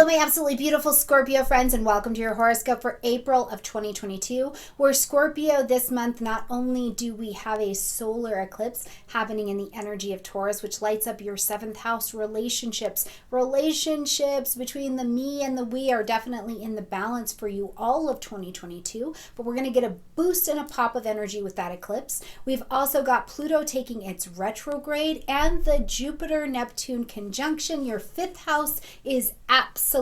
Hello, my absolutely beautiful Scorpio friends, and welcome to your horoscope for April of 2022. We're Scorpio this month. Not only do we have a solar eclipse happening in the energy of Taurus, which lights up your seventh house relationships. Relationships between the me and the we are definitely in the balance for you all of 2022, but we're going to get a boost and a pop of energy with that eclipse. We've also got Pluto taking its retrograde and the Jupiter-Neptune conjunction. Your fifth house is absolutely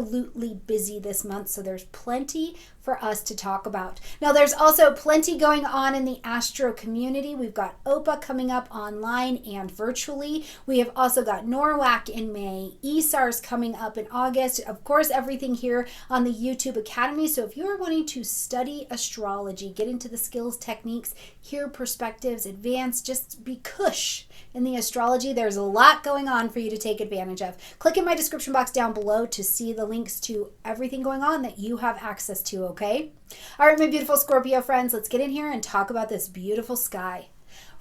busy this month, so there's plenty for us to talk about. Now, there's also plenty going on in the astro community. We've got OPA coming up online and virtually. We have also got NORWAC in May, ESARS coming up in August. Of course, everything here on the YouTube Academy. So if you're wanting to study astrology, get into the skills, techniques, hear perspectives, advance, just be cush in the astrology, there's a lot going on for you to take advantage of. Click in my description box down below to see the links to everything going on that you have access to, okay? All right, my beautiful Scorpio friends, let's get in here and talk about this beautiful sky.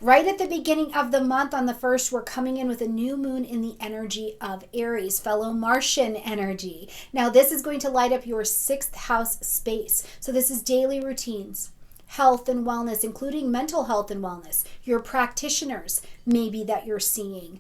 Right at the beginning of the month on the 1st, we're coming in with a new moon in the energy of Aries, fellow Martian energy. Now, this is going to light up your 6th house space. So this is daily routines, health and wellness, including mental health and wellness, your practitioners maybe that you're seeing,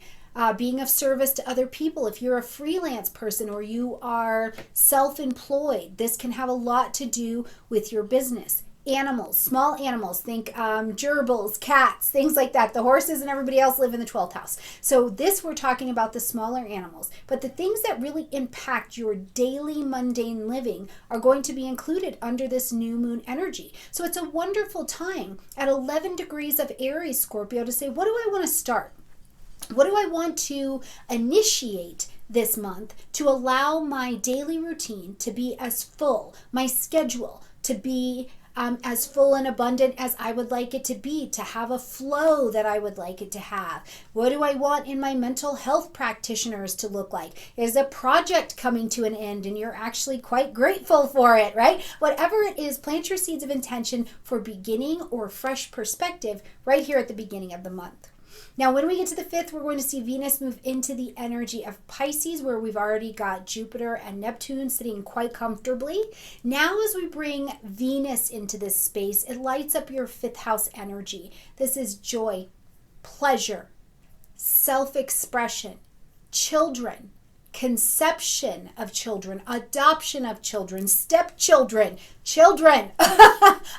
being of service to other people. If you're a freelance person or you are self-employed, this can have a lot to do with your business. Animals, small animals, think gerbils, cats, things like that. The horses and everybody else live in the 12th house. So this, we're talking about the smaller animals. But the things that really impact your daily mundane living are going to be included under this new moon energy. So it's a wonderful time at 11 degrees of Aries, Scorpio, to say, what do I want to start? What do I want to initiate this month to allow my daily routine to be as full, my schedule to be as full and abundant as I would like it to be, to have a flow that I would like it to have? What do I want in my mental health practitioners to look like? Is a project coming to an end and you're actually quite grateful for it, right? Whatever it is, plant your seeds of intention for beginning or fresh perspective right here at the beginning of the month. Now, when we get to the 5th, we're going to see Venus move into the energy of Pisces, where we've already got Jupiter and Neptune sitting quite comfortably. Now, as we bring Venus into this space, it lights up your 5th house energy. This is joy, pleasure, self-expression, children, conception of children, adoption of children, stepchildren, children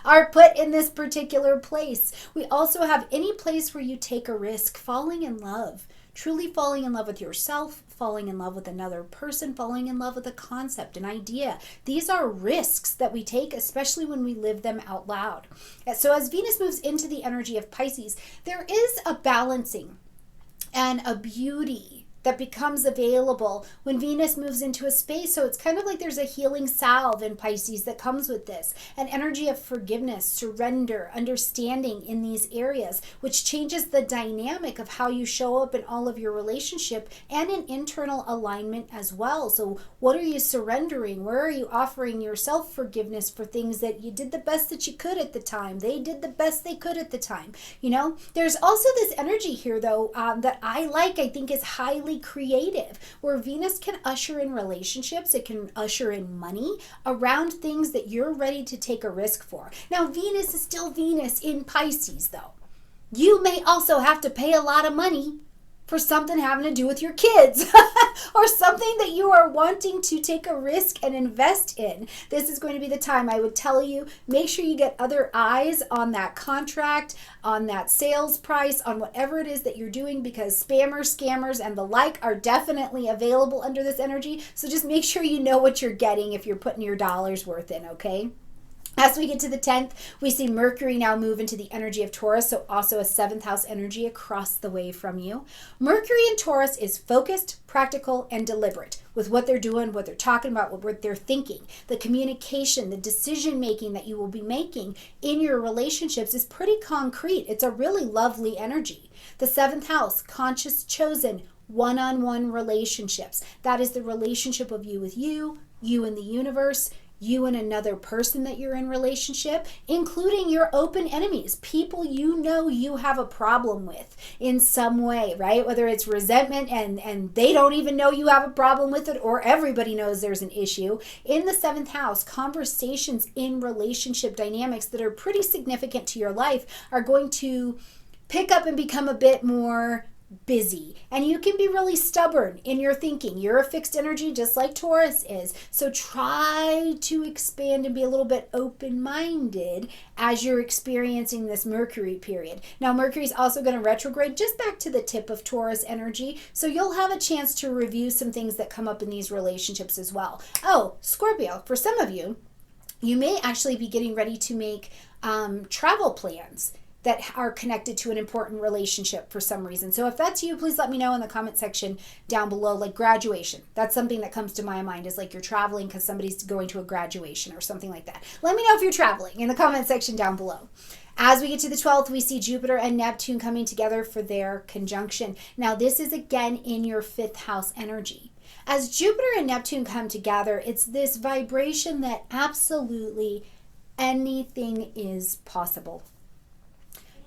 are put in this particular place. We also have any place where you take a risk, falling in love, truly falling in love with yourself, falling in love with another person, falling in love with a concept, an idea. These are risks that we take, especially when we live them out loud. So as Venus moves into the energy of Pisces, there is a balancing and a beauty that becomes available when Venus moves into a space. So it's kind of like there's a healing salve in Pisces that comes with this, an energy of forgiveness, surrender, understanding in these areas, which changes the dynamic of how you show up in all of your relationship and in internal alignment as well. So what are you surrendering? Where are you offering yourself forgiveness for things that you did the best that you could at the time? They did the best they could at the time. You know, there's also this energy here though that I think is highly creative, where Venus can usher in relationships, it can usher in money around things that you're ready to take a risk for. Now, Venus is still Venus in Pisces though. You may also have to pay a lot of money for something having to do with your kids or something that you are wanting to take a risk and invest in. This is going to be the time. I would tell you, make sure you get other eyes on that contract, on that sales price, on whatever it is that you're doing, because spammers, scammers, and the like are definitely available under this energy. So just make sure you know what you're getting if you're putting your dollars worth in, okay? As we get to the 10th, we see Mercury now move into the energy of Taurus, so also a 7th house energy across the way from you. Mercury in Taurus is focused, practical, and deliberate with what they're doing, what they're talking about, what they're thinking. The communication, the decision-making that you will be making in your relationships is pretty concrete. It's a really lovely energy. The 7th house, conscious, chosen, one-on-one relationships. That is the relationship of you with you, you and the universe, you and another person that you're in relationship, including your open enemies, people you know you have a problem with in some way, right? Whether it's resentment and they don't even know you have a problem with it, or everybody knows there's an issue. In the seventh house, conversations in relationship dynamics that are pretty significant to your life are going to pick up and become a bit more busy, and you can be really stubborn in your thinking. You're a fixed energy just like Taurus is, so try to expand and be a little bit open-minded as you're experiencing this Mercury period. Now Mercury's also going to retrograde just back to the tip of Taurus energy, so you'll have a chance to review some things that come up in these relationships as well. Oh, Scorpio, for some of you, you may actually be getting ready to make travel plans that are connected to an important relationship for some reason. So if that's you, please let me know in the comment section down below, like graduation. That's something that comes to my mind, is like you're traveling because somebody's going to a graduation or something like that. Let me know if you're traveling in the comment section down below. As we get to the 12th, we see Jupiter and Neptune coming together for their conjunction. Now this is again in your 5th house energy. As Jupiter and Neptune come together, it's this vibration that absolutely anything is possible.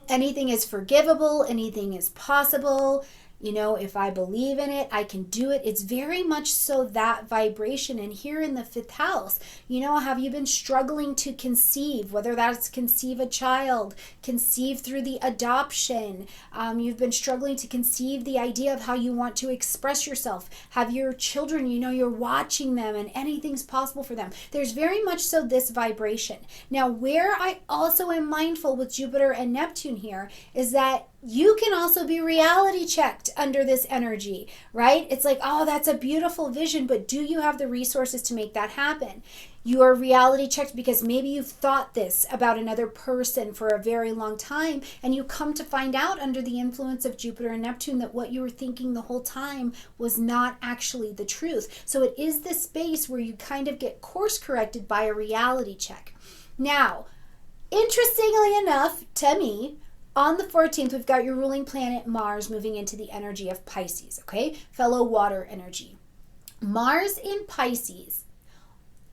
Anything is forgivable, anything is possible. You know, if I believe in it, I can do it. It's very much so that vibration. And here in the 5th house, you know, have you been struggling to conceive, whether that's conceive a child, conceive through the adoption. You've been struggling to conceive the idea of how you want to express yourself. Have your children, you know, you're watching them and anything's possible for them. There's very much so this vibration. Now, where I also am mindful with Jupiter and Neptune here is that you can also be reality checked under this energy, right? It's like, oh, that's a beautiful vision, but do you have the resources to make that happen? You are reality checked because maybe you've thought this about another person for a very long time, and you come to find out under the influence of Jupiter and Neptune that what you were thinking the whole time was not actually the truth. So it is this space where you kind of get course corrected by a reality check. Now, interestingly enough, to me, on the 14th, we've got your ruling planet Mars moving into the energy of Pisces, okay? Fellow water energy. Mars in Pisces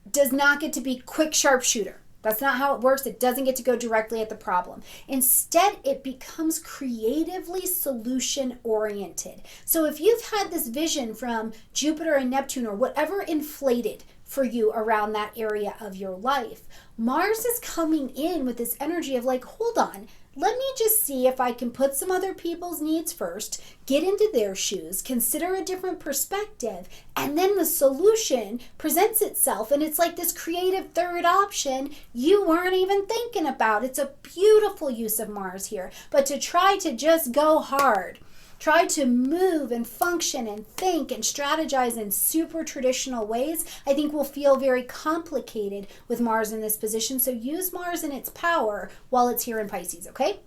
does not get to be quick sharpshooter. That's not how it works. It doesn't get to go directly at the problem. Instead, it becomes creatively solution oriented. So if you've had this vision from Jupiter and Neptune or whatever inflated for you around that area of your life, Mars is coming in with this energy of like, hold on, let me just see if I can put some other people's needs first, get into their shoes, consider a different perspective, and then the solution presents itself. And it's like this creative third option you weren't even thinking about. It's a beautiful use of Mars here. But to try to just go hard, try to move and function and think and strategize in super traditional ways, I think will feel very complicated with Mars in this position. So use Mars in its power while it's here in Pisces, okay?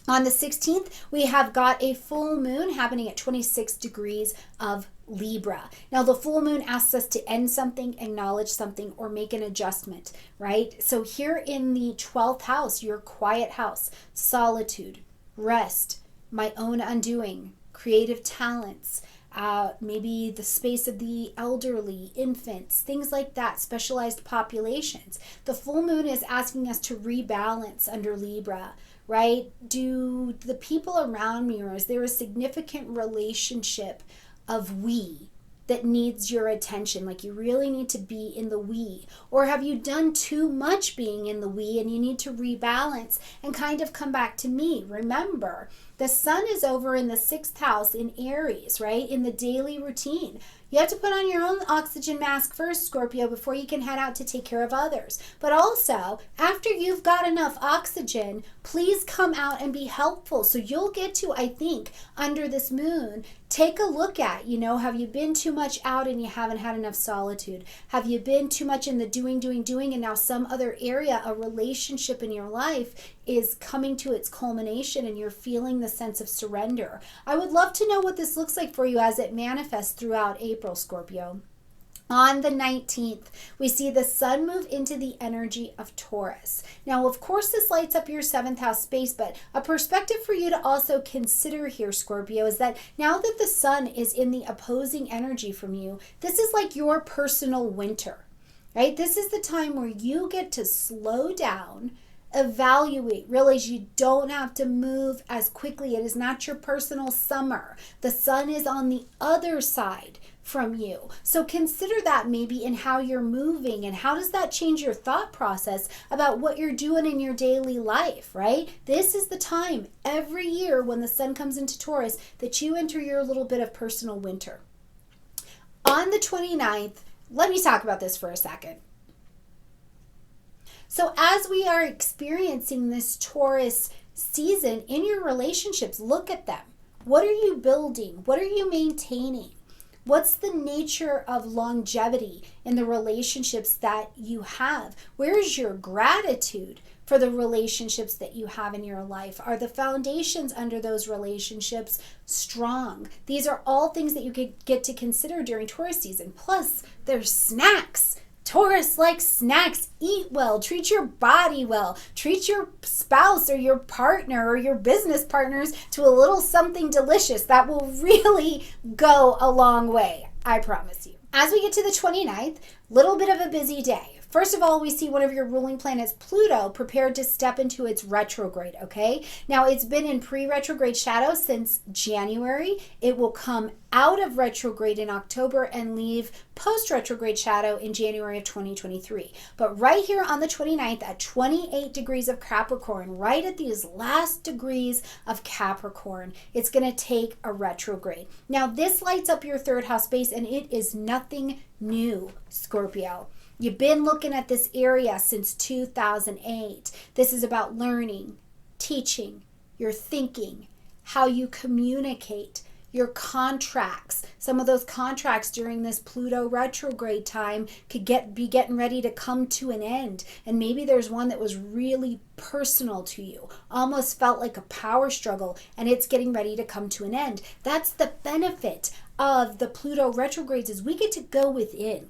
On the 16th, we have got a full moon happening at 26 degrees of Libra. Now, the full moon asks us to end something, acknowledge something, or make an adjustment, right? So here in the 12th house, your quiet house, solitude, rest, my own undoing, creative talents, maybe the space of the elderly, infants, things like that, specialized populations. The full moon is asking us to rebalance under Libra, right? Do the people around me, or is there a significant relationship of we that needs your attention? Like you really need to be in the we, or have you done too much being in the we and you need to rebalance and kind of come back to me? Remember, the sun is over in the 6th house in Aries, right? In the daily routine. You have to put on your own oxygen mask first, Scorpio, before you can head out to take care of others. But also, after you've got enough oxygen, please come out and be helpful. So you'll get to, I think, under this moon, take a look at, you know, have you been too much out and you haven't had enough solitude? Have you been too much in the doing, and now some other area, a relationship in your life is coming to its culmination and you're feeling the sense of surrender? I would love to know what this looks like for you as it manifests throughout April, Scorpio. On the 19th, we see the sun move into the energy of Taurus. Now, of course, this lights up your 7th house space, but a perspective for you to also consider here, Scorpio, is that now that the sun is in the opposing energy from you, this is like your personal winter. right? This is the time where you get to slow down, evaluate, realize you don't have to move as quickly. It is not your personal summer. The sun is on the other side from you. So consider that maybe in how you're moving, and how does that change your thought process about what you're doing in your daily life, right? This is the time every year when the sun comes into Taurus that you enter your little bit of personal winter. On the 29th, let me talk about this for a second. So as we are experiencing this Taurus season in your relationships, look at them. What are you building? What are you maintaining? What's the nature of longevity in the relationships that you have? Where is your gratitude for the relationships that you have in your life? Are the foundations under those relationships strong? These are all things that you could get to consider during Taurus season. Plus, there's snacks. Taurus likes snacks. Eat well, treat your body well, treat your spouse or your partner or your business partners to a little something delicious. That will really go a long way, I promise you. As we get to the 29th, little bit of a busy day. First of all, we see one of your ruling planets, Pluto, prepared to step into its retrograde, okay? Now, it's been in pre-retrograde shadow since January. It will come out of retrograde in October and leave post-retrograde shadow in January of 2023. But right here on the 29th at 28 degrees of Capricorn, right at these last degrees of Capricorn, it's going to take a retrograde. Now, this lights up your third house space, and it is nothing new, Scorpio. You've been looking at this area since 2008. This is about learning, teaching, your thinking, how you communicate, your contracts. Some of those contracts during this Pluto retrograde time could be getting ready to come to an end. And maybe there's one that was really personal to you, almost felt like a power struggle, and it's getting ready to come to an end. That's the benefit of the Pluto retrogrades, is we get to go within.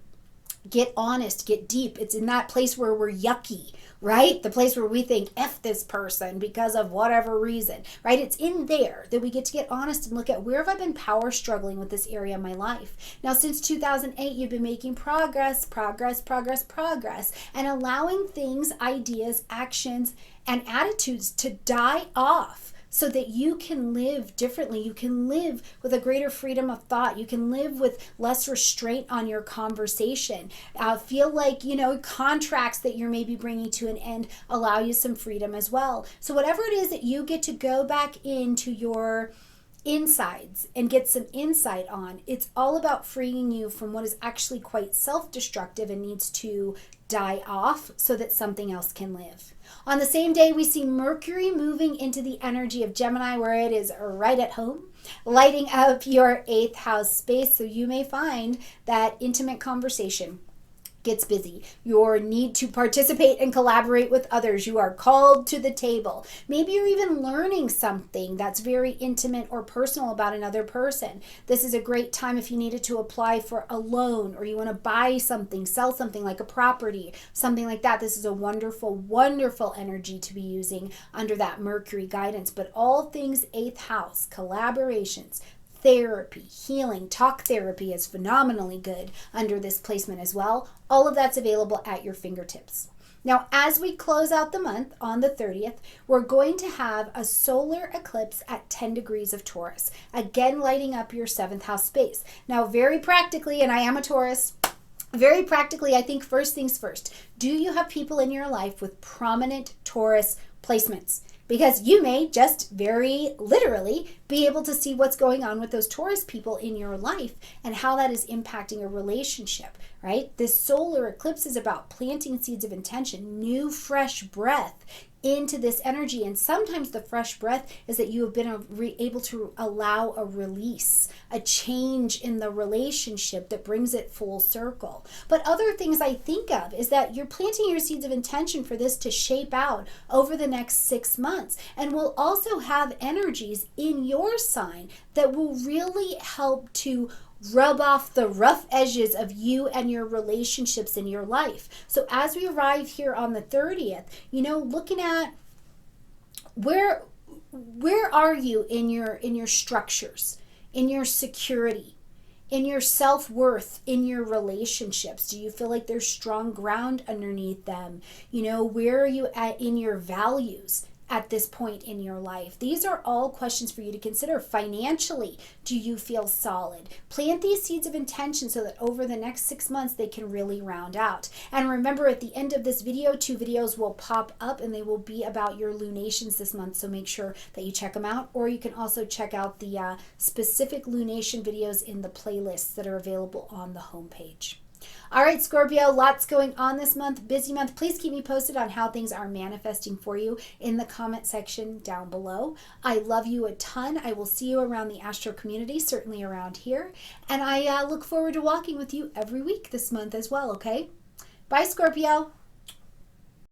Get honest, get deep. It's in that place where we're yucky, right? The place where we think, F this person because of whatever reason, right? It's in there that we get to get honest and look at, where have I been power struggling with this area of my life? Now, since 2008, you've been making progress, and allowing things, ideas, actions, and attitudes to die off, so that you can live differently. You can live with a greater freedom of thought. You can live with less restraint on your conversation. Feel like, contracts that you're maybe bringing to an end allow you some freedom as well. So whatever it is that you get to go back into your insides and get some insight on, it's all about freeing you from what is actually quite self-destructive and needs to die off so that something else can live. On the same day, we see Mercury moving into the energy of Gemini, where it is right at home, lighting up your 8th house space. So you may find that intimate conversation gets busy. Your need to participate and collaborate with others. You are called to the table. Maybe you're even learning something that's very intimate or personal about another person. This is a great time if you needed to apply for a loan, or you want to buy something, sell something like a property, something like that. This is a wonderful, wonderful energy to be using under that Mercury guidance. But all things 8th house, collaborations, therapy, healing, talk therapy is phenomenally good under this placement as well. All of that's available at your fingertips. Now, as we close out the month on the 30th, we're going to have a solar eclipse at 10 degrees of Taurus, again lighting up your 7th house space. Now, very practically, and I am a Taurus, very practically, I think first things first, do you have people in your life with prominent Taurus placements? Because you may just very literally be able to see what's going on with those Taurus people in your life and how that is impacting a relationship, right? This solar eclipse is about planting seeds of intention, new, fresh breath into this energy. And sometimes the fresh breath is that you have been able to allow a release, a change in the relationship that brings it full circle. But other things I think of is that you're planting your seeds of intention for this to shape out over the next 6 months, and will also have energies in your sign that will really help to rub off the rough edges of you and your relationships in your life. So as we arrive here on the 30th, looking at where are you in your structures, in your security, in your self-worth, in your relationships? Do you feel like there's strong ground underneath them? You know, where are you at in your values at this point in your life? These are all questions for you to consider. Financially, do you feel solid? Plant these seeds of intention so that over the next 6 months they can really round out. And remember, at the end of this video, 2 videos will pop up and they will be about your lunations this month, so make sure that you check them out. Or you can also check out the specific lunation videos in the playlists that are available on the homepage. All right, Scorpio, lots going on this month, busy month. Please keep me posted on how things are manifesting for you in the comment section down below. I love you a ton. I will see you around the Astro community, certainly around here. And I look forward to walking with you every week this month as well, okay? Bye, Scorpio.